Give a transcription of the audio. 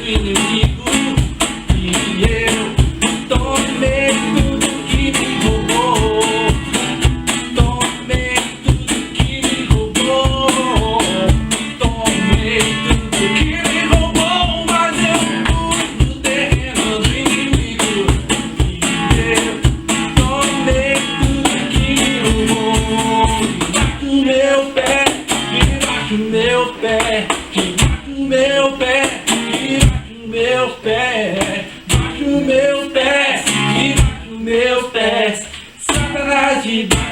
inimigo. E eu tomei tudo que me roubou. Tomei tudo que me roubou. Tomei tudo que me roubou. Mas eu fui no terreno do inimigo. E eu tomei tudo que me roubou. Debaixo do meu pé, debaixo do meu pé, debaixo do meu pé, debaixo do meu pé, debaixo do meu pé, debaixo do meu pé. Satanás debaixo